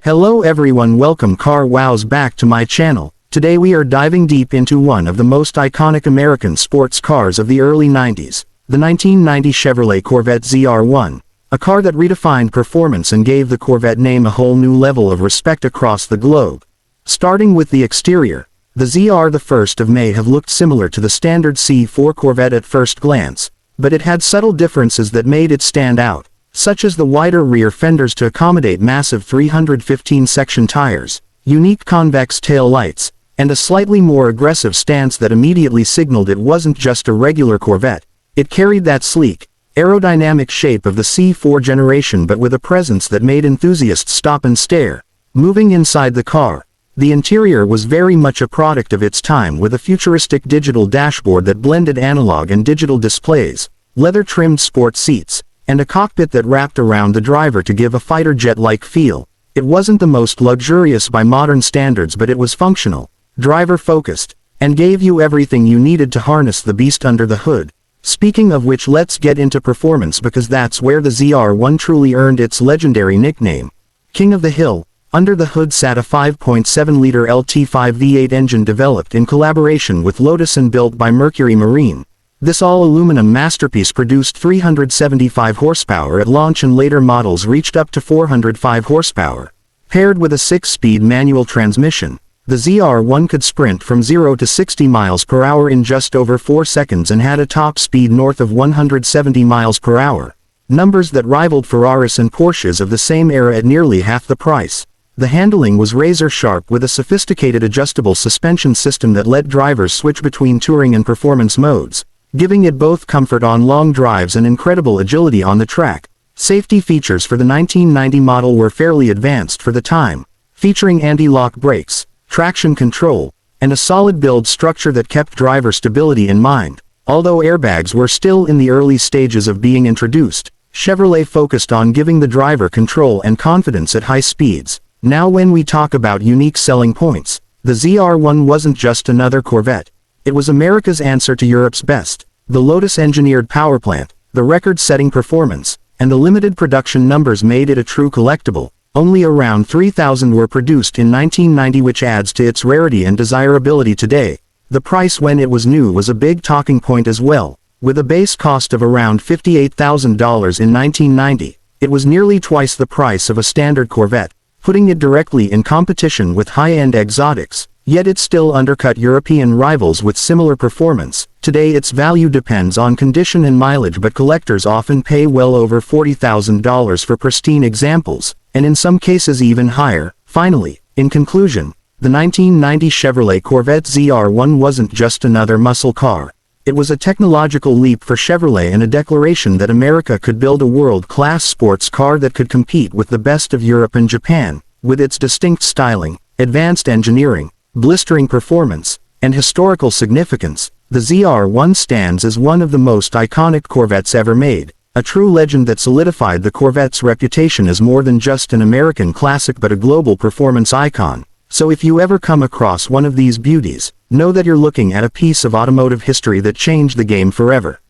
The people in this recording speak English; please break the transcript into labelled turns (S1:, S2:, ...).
S1: Hello everyone, welcome Carwows back to my channel. Today we are diving deep into one of the most iconic American sports cars of the early 90s, the 1990 Chevrolet Corvette ZR1, a car that redefined performance and gave the Corvette name a whole new level of respect across the globe. Starting with the exterior, the ZR the 1st of May have looked similar to the standard C4 Corvette at first glance, but it had subtle differences that made it stand out, such as the wider rear fenders to accommodate massive 315-section tires, unique convex tail lights, and a slightly more aggressive stance that immediately signaled it wasn't just a regular Corvette. It carried that sleek, aerodynamic shape of the C4 generation but with a presence that made enthusiasts stop and stare. Moving inside the car, the interior was very much a product of its time, with a futuristic digital dashboard that blended analog and digital displays, leather-trimmed sport seats, and a cockpit that wrapped around the driver to give a fighter jet-like feel. It wasn't the most luxurious by modern standards, but it was functional, driver-focused, and gave you everything you needed to harness the beast under the hood. Speaking of which, let's get into performance, because that's where the ZR1 truly earned its legendary nickname, King of the Hill. Under the hood sat a 5.7-liter LT5 V8 engine developed in collaboration with Lotus and built by Mercury Marine. This all-aluminum masterpiece produced 375 horsepower at launch, and later models reached up to 405 horsepower. Paired with a 6-speed manual transmission, the ZR1 could sprint from 0 to 60 miles per hour in just over 4 seconds and had a top speed north of 170 miles per hour. Numbers that rivaled Ferraris and Porsches of the same era at nearly half the price. The handling was razor-sharp, with a sophisticated adjustable suspension system that let drivers switch between touring and performance modes, giving it both comfort on long drives and incredible agility on the track. Safety features for the 1990 model were fairly advanced for the time, featuring anti-lock brakes, traction control, and a solid build structure that kept driver stability in mind. Although airbags were still in the early stages of being introduced, Chevrolet focused on giving the driver control and confidence at high speeds. Now, when we talk about unique selling points, the ZR1 wasn't just another Corvette. It was America's answer to Europe's best. The Lotus-engineered powerplant, the record-setting performance, and the limited production numbers made it a true collectible. Only around 3,000 were produced in 1990, which adds to its rarity and desirability today. The price when it was new was a big talking point as well. With a base cost of around $58,000 in 1990, it was nearly twice the price of a standard Corvette, putting it directly in competition with high-end exotics. Yet it still undercut European rivals with similar performance. Today its value depends on condition and mileage, but collectors often pay well over $40,000 for pristine examples, and in some cases even higher. Finally, in conclusion, the 1990 Chevrolet Corvette ZR1 wasn't just another muscle car. It was a technological leap for Chevrolet and a declaration that America could build a world-class sports car that could compete with the best of Europe and Japan. With its distinct styling, advanced engineering, blistering performance, and historical significance, the ZR1 stands as one of the most iconic Corvettes ever made, a true legend that solidified the Corvette's reputation as more than just an American classic but a global performance icon. So if you ever come across one of these beauties, know that you're looking at a piece of automotive history that changed the game forever.